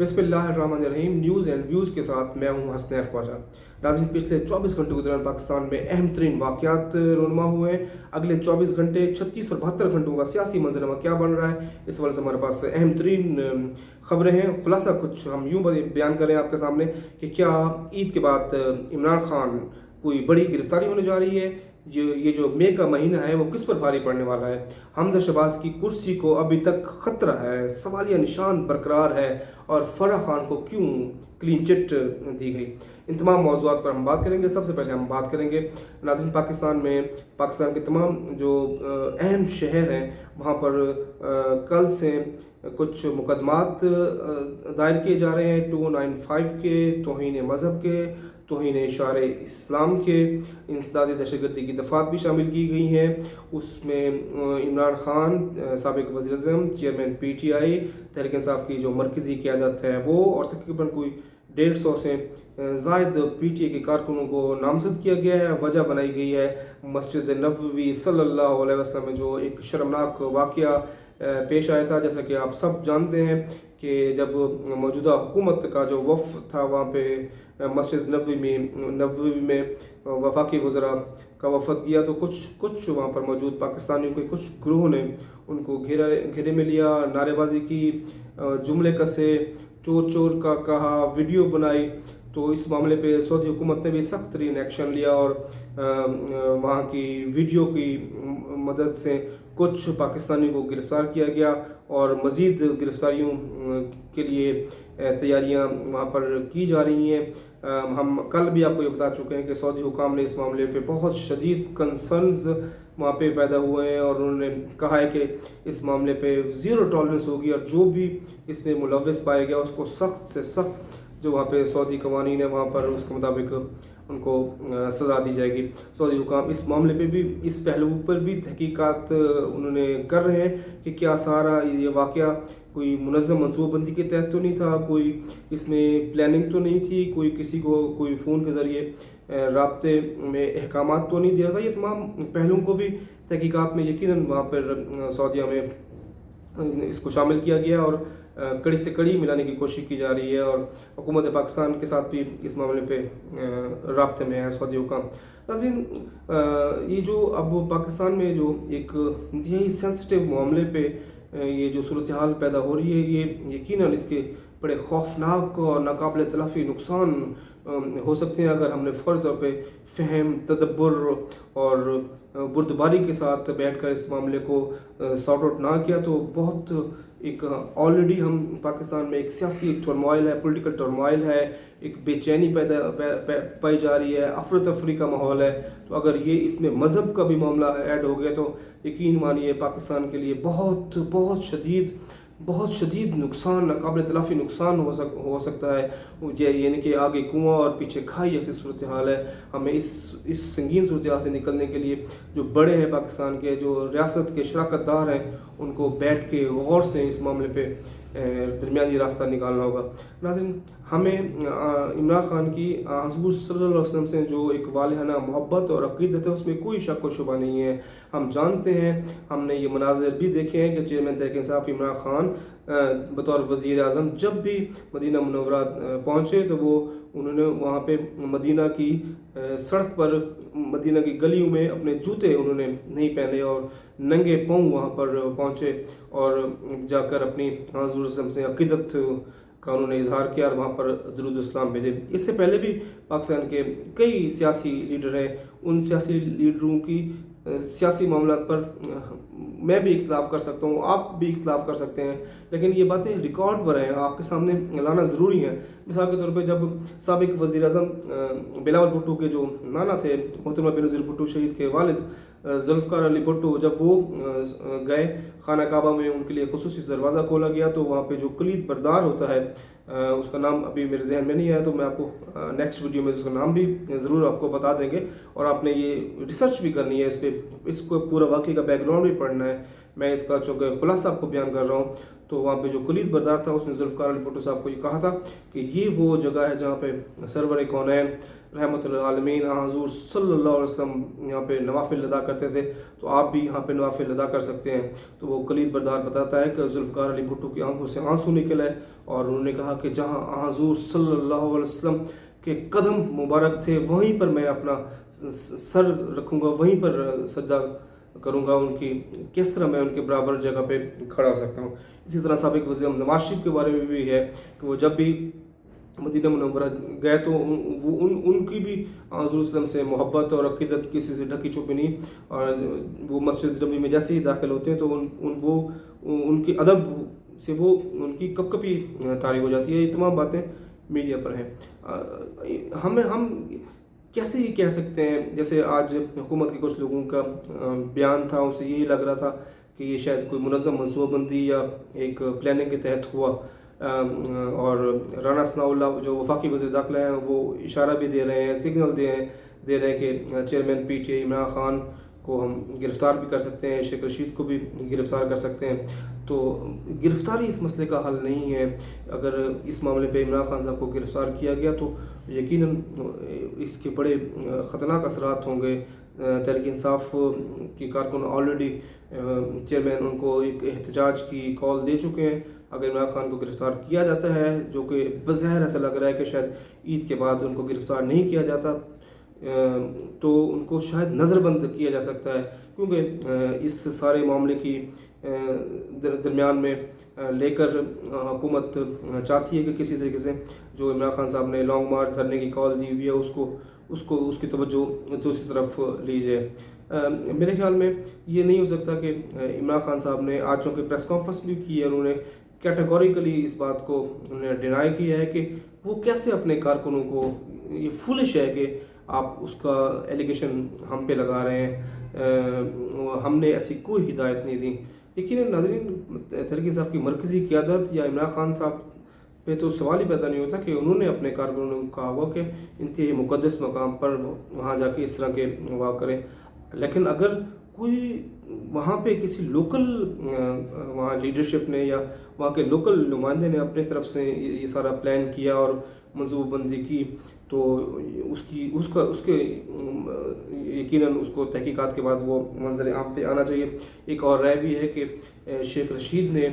बिस्मिल्लाहिर्रहमानिर्रहीम। News and views के साथ मैं हूं हसनैन ख्वाजा। नाज़रीन, पिछले 24 घंटों के दौरान पाकिस्तान में अहम तरीन वाक़यात रोनुमा हुए हैं। अगले 24 घंटे 36 और 72 घंटों का सियासी मंजरमा क्या बन रहा है, इस वजह से हमारे पास अहम तरीन खबरें हैं। खुलासा कुछ हम यूँ बयान करें आपके सामने कि क्या ईद के बाद इमरान खान कोई बड़ी गिरफ्तारी होने जा रही है। ये जो मई का महीना है वो किस पर भारी पड़ने वाला है। हमजा शहबाज की कुर्सी को अभी तक खतरा है, सवालिया निशान बरकरार है, और फराह खान को क्यों क्लीन चिट दी गई। इन तमाम मौज़ूआत पर हम बात करेंगे। सबसे पहले हम बात करेंगे नाज़रीन, पाकिस्तान के तमाम जो अहम शहर हैं वहाँ पर कल से कुछ मुकदमात दायर किए जा रहे हैं। 295 के, तौहीन मज़हब के, तौहीन इशारे इस्लाम के, इंसदादी दहशतगर्दी की दफ़ात भी शामिल की गई हैं। उसमें इमरान खान साबिक़ वज़ीर-ए-आज़म, चेयरमैन PTI तहरीक इंसाफ की जो मरकज़ी क़यादत है वो, और तकरीबन कोई 150 से ज़ायद PTI के कारकुनों को नामज़द किया गया है। वजह बनाई गई है मस्जिद नबवी सल्लल्लाहु अलैहि वसल्लम में जो एक शर्मनाक वाक़या पेश आया था। जैसा कि आप सब जानते हैं कि जब मौजूदा हुकूमत का जो वफ़द था वहाँ पे मस्जिद नबवी में वफाकी वज़रा का वफ़द गया, तो कुछ वहाँ पर मौजूद पाकिस्तानियों के कुछ ग्रोह ने उनको घेरे में लिया, नारेबाजी की, जुमले कसे, चोर चोर का कहा, वीडियो बनाई। तो इस मामले पे सऊदी हुकूमत ने भी सख्त तरीन एक्शन लिया और वहाँ की वीडियो की मदद से कुछ पाकिस्तानियों को गिरफ़्तार किया गया और मज़ीद गिरफ़्तारियों के लिए तैयारियां वहाँ पर की जा रही हैं। हम कल भी आपको ये बता चुके हैं कि सऊदी हुकाम ने इस मामले पे बहुत शदीद कंसर्न्स वहाँ पे पैदा हुए हैं और उन्होंने कहा है कि इस मामले पे ज़ीरो टॉलरेंस होगी और जो भी इसमें मुलव्वस पाया गया उसको सख्त से सख्त जो वहाँ पे सऊदी कवानीन है वहाँ पर उसके मुताबिक उनको सज़ा दी जाएगी। सऊदी हुकाम इस मामले पे भी, इस पहलू पर भी तहकीकात उन्होंने कर रहे हैं कि क्या सारा ये वाक़या कोई मुनज़्ज़म मनसूबाबंदी के तहत तो नहीं था, कोई इसमें प्लानिंग तो नहीं थी, कोई किसी को कोई फ़ोन के ज़रिए राब्ते में अहकामात तो नहीं दिया था। ये तमाम पहलुओं को भी तहकीकात में यकीनन वहाँ पर सऊदीया में इसको शामिल किया गया और कड़ी से कड़ी मिलाने की कोशिश की जा रही है और हुकूमत पाकिस्तान के साथ भी इस मामले पे राब्ते में है सऊदी हुकाम। नाज़रीन, ये जो अब पाकिस्तान में जो एक इंतहाई सेंसिटिव मामले पे ये जो सूरत हाल पैदा हो रही है, ये यकीनन इसके बड़े खौफनाक और नाकाबिल तलाफ़ी नुकसान हो सकते हैं अगर हमने फ़ौरी तौर पे फ़हम, तदब्बर और बुर्दबारी के साथ बैठकर इस मामले को सॉर्ट आउट ना किया। तो बहुत एक ऑलरेडी हम पाकिस्तान में एक सियासी टर्मोइल है, पॉलिटिकल टर्मोइल है, एक बेचैनी पाई जा रही है, अफरा तफरी का माहौल है। तो अगर ये इसमें मज़हब का भी मामला ऐड हो गया तो यकीन मानिए पाकिस्तान के लिए बहुत शदीद नुकसान, नाकाबिल तलाफ़ी नुकसान हो सकता है। यानी कि आगे कुआं और पीछे खाई ऐसी सूरत हाल है। हमें इस संगीन सूरत हाल से निकलने के लिए जो बड़े हैं पाकिस्तान के, जो रियासत के शराकतदार हैं, उनको बैठ के गौर से इस मामले पे दरमियानी रास्ता निकालना होगा। नाज़रीन, हमें इमरान खान की हुज़ूर सल्लल्लाहु अलैहि वसल्लम से जो एक वालिहाना मोहब्बत और अक़ीदत है उसमें कोई शक व शुबा नहीं है। हम जानते हैं, हमने ये मनाज़िर भी देखे हैं कि चेयरमैन तहरीक इंसाफ इमरान खान बतौर वज़ीर-ए-आज़म जब भी मदीना मुनव्वरा पहुँचे तो उन्होंने वहाँ पे मदीना की सड़क पर, मदीना की गलियों में अपने जूते उन्होंने नहीं पहने और नंगे पाँव वहाँ पर पहुँचे और जाकर अपनी हुज़ूर से अक़ीदत का उन्होंने इजहार किया और वहाँ पर दुरूद इस्लाम भेजे। इससे पहले भी पाकिस्तान के कई सियासी लीडर हैं, उन सियासी लीडरों की सियासी मामलात पर मैं भी इख्तिलाफ़ कर सकता हूँ, आप भी इख्तिलाफ़ कर सकते हैं, लेकिन ये बातें रिकॉर्ड पर हैं, आपके सामने लाना ज़रूरी है। मिसाल के तौर पे जब साबिक़ वज़ीर-ए-आज़म बिलावल भुट्टो के जो नाना थे, मोहतरमा बेनज़ीर भुट्टो शहीद के वालिद ज़ुल्फ़िकार अली भुट्टो, जब वो गए खाना काबा में, उनके लिए ख़ुसूसी दरवाज़ा खोला गया तो वहाँ पे जो कलीद बरदार होता है, उसका नाम अभी मेरे जहन में नहीं आया, तो मैं आपको नेक्स्ट वीडियो में उसका नाम भी ज़रूर आपको बता देंगे और आपने ये रिसर्च भी करनी है, इसको पूरा वाक़ई का बैकग्राउंड भी पढ़ना है। मैं इसका चूँकि खुलासा आपको बयान कर रहा हूँ। तो वहाँ पे जो कलीद बरदार था उसने ज़ुल्फ़िकार अली भुट्टो साहब को ये कहा था कि ये वो जगह है जहाँ पे सरवर कौनैन रहमतुल आलमीन हुज़ूर सल्लल्लाहु अलैहि वसल्लम यहाँ पे नवाफिल अदा करते थे, तो आप भी यहाँ पे नवाफिल अदा कर सकते हैं। तो वो कलीद बरदार बताता है कि जुल्फ़िकार अली भुट्टो की आंखों से आंसू निकले और उन्होंने कहा कि जहाँ हुज़ूर सल्लल्लाहु अलैहि वसल्लम के कदम मुबारक थे वहीं पर मैं अपना सर रखूँगा, वहीं पर सजदा करूँगा उनकी, किस तरह मैं उनके बराबर जगह पे खड़ा हो सकता हूँ। इसी तरह साबिक़ वज़ीर नवाज शरीफ के बारे में भी है कि वो जब भी मदीना मुनव्वरा गए तो उनकी भी हुज़ूर वसल्लम से मोहब्बत और अक़ीदत किसी से ढकी छुपी नहीं, और वो मस्जिद नबवी में जैसे ही दाखिल होते हैं तो उनकी अदब से वो उनकी कपकपी तारी हो जाती है। ये तमाम बातें मीडिया पर हैं। हम कैसे ये कह सकते हैं, जैसे आज हुकूमत के कुछ लोगों का बयान था, उससे यही लग रहा था कि ये शायद कोई मुनज़्ज़म मनसूबाबंदी या एक प्लानिंग के तहत हुआ, और राना सनाउल्लाह जो वफाकी वज़ीर दाखिला हैं वो इशारा भी दे रहे हैं, सिग्नल दे रहे हैं कि चेयरमैन PTI इमरान खान को हम गिरफ़्तार भी कर सकते हैं, शेख रशीद को भी गिरफ़्तार कर सकते हैं। तो गिरफ़्तारी इस मसले का हल नहीं है। अगर इस मामले पे इमरान खान साहब को गिरफ़्तार किया गया तो यकीनन इसके बड़े ख़तरनाक असरात होंगे। तहरीक इंसाफ के कारकुन ऑलरेडी चेयरमैन उनको एक एहतजाज की कॉल दे चुके हैं। अगर इमरान खान को गिरफ़्तार किया जाता है, जो कि बज़ाहिर ऐसा लग रहा है कि शायद ईद के बाद उनको गिरफ़्तार नहीं किया जाता, तो उनको शायद नज़रबंद किया जा सकता है, क्योंकि इस सारे मामले की दरमियान में लेकर हुकूमत चाहती है कि किसी तरीके से जो इमरान खान साहब ने लॉन्ग मार्च धरने की कॉल दी हुई है उसकी तवज्जो दूसरी तरफ ली जाए। मेरे ख्याल में ये नहीं हो सकता कि इमरान खान साहब ने आज चूँकि प्रेस कॉन्फ्रेंस भी की है, उन्होंने कैटेगोरिकली इस बात को उन्होंने डिनाई किया है कि वो कैसे अपने कारकुनों को, ये फुलिश है कि आप उसका एलिगेशन हम पे लगा रहे हैं, हमने ऐसी कोई हिदायत नहीं दी। यकीनन नाज़रीन, तहरीक इंसाफ की मरकज़ी क़यादत या इमरान खान साहब पे तो सवाल ही पैदा नहीं होता कि उन्होंने अपने कारकुनों को कहा हुआ कि इंतहाई मुक़द्दस मकाम पर वहाँ जाके इस तरह के वाक़ करें। लेकिन अगर कोई वहाँ पे किसी लोकल वहाँ लीडरशिप ने या वहाँ के लोकल नुमाइंदे ने अपनी तरफ से ये सारा प्लान किया और मंसूबाबंदी की, तो उसके यकीनन उसको तहकीकात के बाद वो मंजर आम पे आना चाहिए। एक और राय भी है कि शेख रशीद ने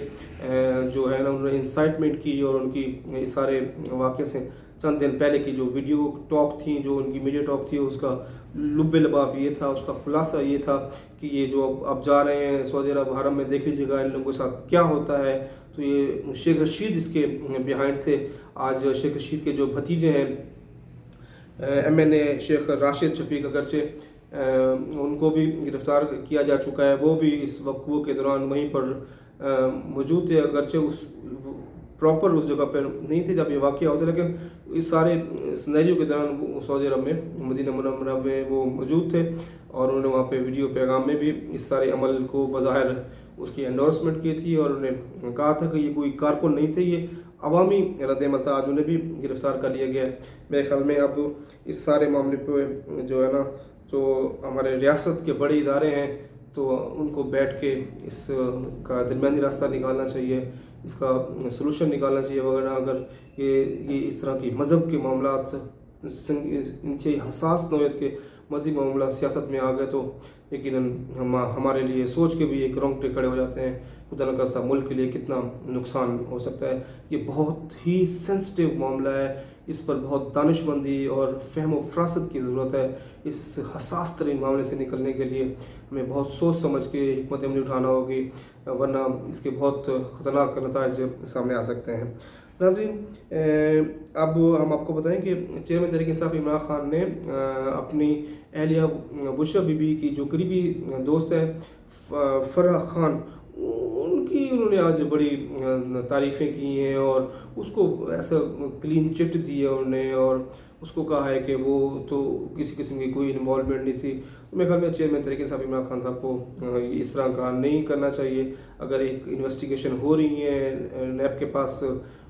जो है ना, उन्होंने इंसाइटमेंट की और उनकी इस सारे वाक़े से चंद दिन पहले की जो वीडियो टॉक थी, जो उनकी मीडिया टॉक थी, उसका लुब्बे लबाब ये था, उसका खुलासा ये था कि ये जो अब जा रहे हैं सऊदी अरब हरम में, देख लीजिएगा इन लोगों के साथ क्या होता है। तो ये शेख रशीद इसके बिहाइंड थे। आज शेख रशीद के जो भतीजे हैं MNA शेख राशिद शफीक, अगरचे उनको भी गिरफ़्तार किया जा चुका है, वो भी इस वक़्त के दौरान वहीं पर मौजूद थे, अगरचे उस प्रॉपर उस जगह पर नहीं थे जब ये वाक़या होता, लेकिन इस सारे सिनेरियो के दौरान सऊदी अरब में मदीना मुनव्वरा में वो मौजूद थे, और उन्होंने वहाँ पे वीडियो पैगाम में भी इस सारे अमल को बज़ाहिर उसकी एंडोर्समेंट की थी, और उन्होंने कहा था कि ये कोई कारकुन नहीं थे, ये अवामी रद्द-ए-अमल था। आज उन्हें भी गिरफ़्तार कर लिया गया है। मेरे ख्याल में अब इस सारे मामले पे जो है ना, जो हमारे रियासत के बड़े इदारे हैं, तो उनको बैठ के इसका दरमियानी रास्ता निकालना चाहिए, इसका सलूशन निकालना चाहिए। वगैरह अगर ये इस तरह की मज़हब के मामलात, इंतहाई हसास नौयत के मज़हबी मामला सियासत में आ गए तो यकीनन हमारे लिए सोच के भी एक रोंगटे खड़े हो जाते हैं, खुदा न खास्ता मुल्क के लिए कितना नुकसान हो सकता है। ये बहुत ही सेंसिटिव मामला है, इस पर बहुत दानिशमंदी और फ़हम व फ़रासत की ज़रूरत है। इस हसास तरीन मामले से निकलने के लिए हमें बहुत सोच समझ के हिकमत अमली उठाना होगी, वरना इसके बहुत ख़तरनाक नताइज सामने आ सकते हैं। नाज़रीन, अब हम आपको बताएं कि चेयरमैन तहरीक इंसाफ इमरान खान ने अपनी अहलिया बुशरा बीबी की जो करीबी दोस्त है फराह खान, उन्होंने आज बड़ी तारीफ़ें की हैं और उसको ऐसा क्लीन चिट दी है उन्होंने, और उसको कहा है कि वो तो किसी किस्म की कोई इन्वॉल्वमेंट नहीं थी। तो मेरे ख्याल में चेयरमैन तहरीक इंसाफ इमरान खान साहब को इस तरह का नहीं करना चाहिए। अगर एक इन्वेस्टिगेशन हो रही है, नैब के पास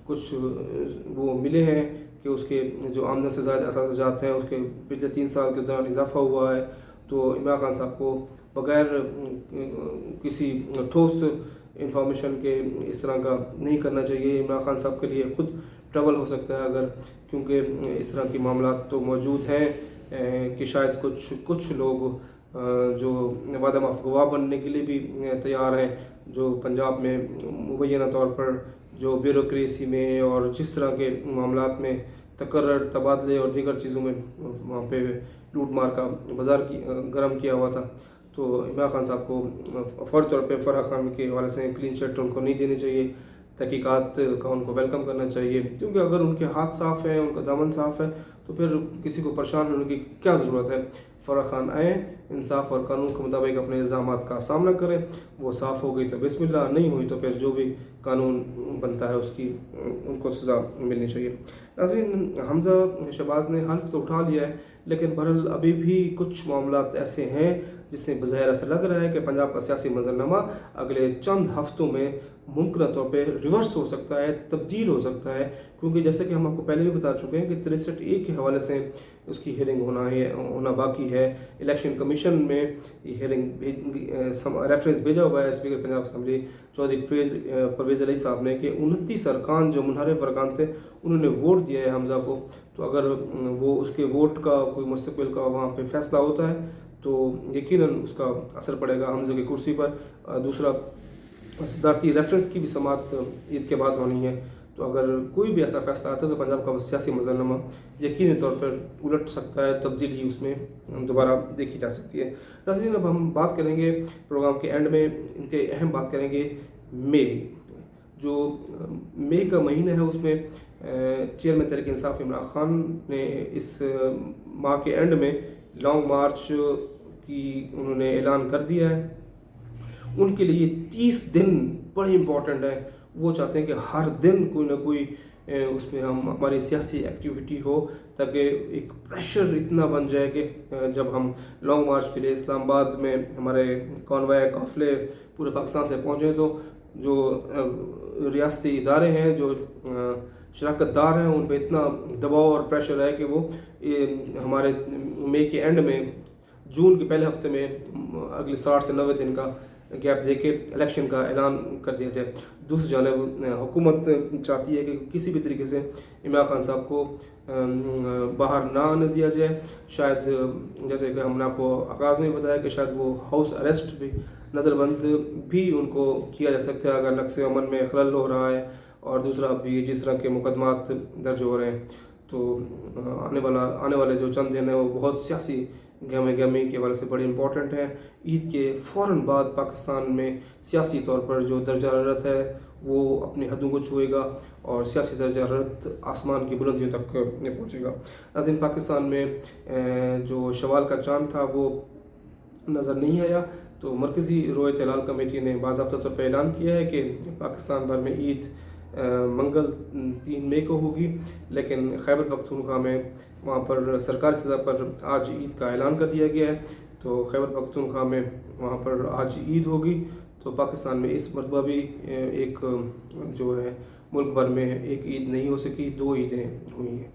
कुछ वो मिले हैं कि उसके जो आमदन से ज़्यादा अखराजात हैं उसके पिछले 3 साल के दौरान इजाफा हुआ है, तो इमरान खान साहब को बग़ैर किसी ठोस इंफॉर्मेशन के इस तरह का नहीं करना चाहिए। इमरान खान साहब के लिए खुद ट्रबल हो सकता है अगर, क्योंकि इस तरह के मामला तो मौजूद हैं कि शायद कुछ लोग जो वादा माफ गवाह बनने के लिए भी तैयार हैं, जो पंजाब में मुबैना तौर पर जो ब्यूरोक्रेसी में और जिस तरह के मामलात में तकर्रर तबादले और दीगर चीज़ों में वहाँ पे लूट मार का बाज़ार गर्म किया हुआ था। तो इमरान खान साहब को फ़ौरी तौर पे फराह खान के हवाले से क्लीन चिट उनको नहीं देनी चाहिए, तहकीकात का उनको वेलकम करना चाहिए, क्योंकि अगर उनके हाथ साफ़ हैं, उनका दामन साफ़ है, तो फिर किसी को परेशान होने की क्या ज़रूरत है। फराह खान आए, इंसाफ और कानून के मुताबिक अपने इल्ज़ामात का सामना करें, वो साफ़ हो गई तो बिस्मिल्लाह, नहीं हुई तो फिर जो भी कानून बनता है उसकी उनको सज़ा मिलनी चाहिए। नाज़रीन, हमज़ा शहबाज ने हल्फ तो उठा लिया है, लेकिन बहरहाल अभी भी कुछ मामलात ऐसे हैं जिससे बज़ाहिर ऐसा लग रहा है कि पंजाब का सियासी मंजरनामा अगले चंद हफ्तों में मुमकिन तौर पे रिवर्स हो सकता है, तब्दील हो सकता है, क्योंकि जैसे कि हम आपको पहले भी बता चुके हैं कि 63A के हवाले से उसकी हियरिंग होना बाकी है। इलेक्शन कमीशन में हियरिंग रेफरेंस भेजा हुआ है स्पीकर पंजाब असम्बली चौधरी परवेज़ अली साहब ने कि 29 अरकान जो मुनहरिफ अरकान थे उन्होंने वोट दिया है हमज़ा को। तो अगर वो उसके वोट का कोई मुस्तक़बिल का वहाँ पे फैसला होता है तो यकीनन उसका असर पड़ेगा हमज़ा की कुर्सी पर। दूसरा, सदारती रेफरेंस की भी समाअत ईद के बाद होनी है, तो अगर कोई भी ऐसा फैसला आता है तो पंजाब का सियासी मंजरनामा यकीनी तौर पर उलट सकता है, तब्दीली उसमें दोबारा देखी जा सकती है। नाज़रीन, अब हम बात करेंगे प्रोग्राम के एंड में इंतहाई अहम बात करेंगे जो मई का महीना है उसमें चेयरमैन तहरीक इंसाफ इमरान खान ने इस माह के एंड में लॉन्ग मार्च की उन्होंने ऐलान कर दिया है। उनके लिए 30 दिन बड़े इम्पॉर्टेंट है। वो चाहते हैं कि हर दिन कोई ना कोई उसमें हमारी सियासी एक्टिविटी हो, ताकि एक प्रेशर इतना बन जाए कि जब हम लॉन्ग मार्च के लिए इस्लामाबाद में हमारे कॉन्वॉय काफ़िले पूरे पाकिस्तान से पहुँचे तो जो रियासती इदारे हैं, जो शराकतदार हैं, उन पर इतना दबाव और प्रेशर है कि वो हमारे मई के एंड में जून के पहले हफ्ते में अगले 60 से 90 दिन का गैप देके इलेक्शन का ऐलान कर दिया जाए। दूसरी जानब हुकूमत चाहती है कि किसी भी तरीके से इमरान खान साहब को बाहर ना आने दिया जाए। शायद जैसे कि हमने आपको आगाज़ में बताया कि शायद वो हाउस अरेस्ट भी, नज़रबंद भी उनको किया जा सकता है अगर नक्शे अमन में खलल हो रहा है, और दूसरा भी जिस तरह के मुकदमात दर्ज हो रहे हैं। तो आने वाले जो चंद दिन हैं वो बहुत सियासी गहमे के हवाले से बड़े इंपॉर्टेंट हैं। ईद के फ़ौरन बाद पाकिस्तान में सियासी तौर पर जो दर्जा हरारत है वो अपनी हदों को छुएगा और सियासी दर्जा हरारत आसमान की बुलंदियों तक पहुँचेगा। नाज़रीन, पाकिस्तान में जो शवाल का चांद था वो नज़र नहीं आया, तो मरकज़ी रोयत हिलाल कमेटी ने बाज़ाब्ता तौर पर ऐलान किया है कि पाकिस्तान भर में ईद मंगल 3 मई को होगी, लेकिन खैबर पख्तूनख्वा में वहाँ पर सरकारी सतह पर आज ईद का ऐलान कर दिया गया है। तो खैबर पख्तूनख्वा में वहाँ पर आज ईद होगी। तो पाकिस्तान में इस मरतबा भी एक जो है मुल्क भर में एक ईद नहीं हो सकी, 2 ईदें हुई हैं।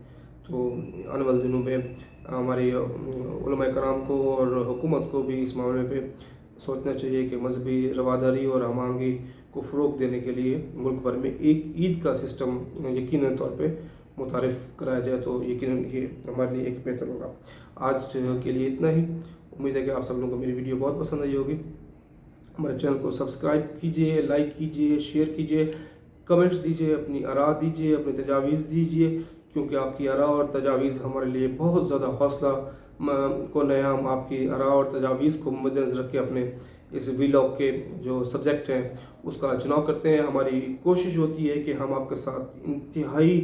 तो आने वाले दिनों में हमारे उलमा कराम को और हुकूमत को भी इस मामले पे सोचना चाहिए कि मजहबी रवादारी और हम आहंगी को फ़रोग़ देने के लिए मुल्क भर में एक ईद का सिस्टम यकीनन तौर पे मुतारिफ़ कराया जाए, तो यकीनन ये हमारे लिए एक बेहतर होगा। आज के लिए इतना ही। उम्मीद है कि आप सब लोगों को मेरी वीडियो बहुत पसंद आई होगी। हमारे चैनल को सब्सक्राइब कीजिए, लाइक कीजिए, शेयर कीजिए, कमेंट्स दीजिए, अपनी आरा दीजिए, अपनी तजावीज़ दीजिए, क्योंकि आपकी आरा और तजावीज़ हमारे लिए बहुत ज़्यादा हौसला को नया। हम आपकी आरा और तजावीज़ को मद्देनज़र रख के अपने इस वीलॉग के जो सब्जेक्ट हैं उसका चुनाव करते हैं। हमारी कोशिश होती है कि हम आपके साथ इंतहाई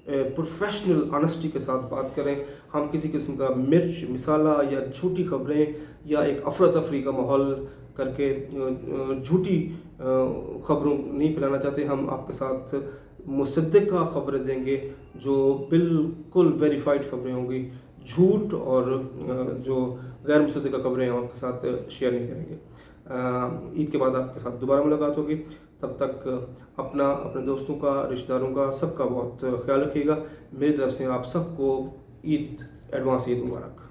प्रोफेशनल ऑनेस्टी के साथ बात करें। हम किसी किस्म का मिर्च मिसाला या झूठी खबरें या एक अफरा तफरी का माहौल करके झूठी खबरों नहीं फैलाना चाहते। हम आपके साथ मुसद्दक़ा खबरें देंगे जो बिल्कुल वेरीफाइड खबरें होंगी। झूठ और जो गैर मुसद्दक़ा खबरें हम आपके साथ शेयर नहीं करेंगे। ईद के बाद आपके साथ दोबारा मुलाकात होगी। तब तक अपने दोस्तों का, रिश्तेदारों का, सबका बहुत ख्याल रखिएगा। मेरी तरफ से आप सबको एडवांस ईद मुबारक।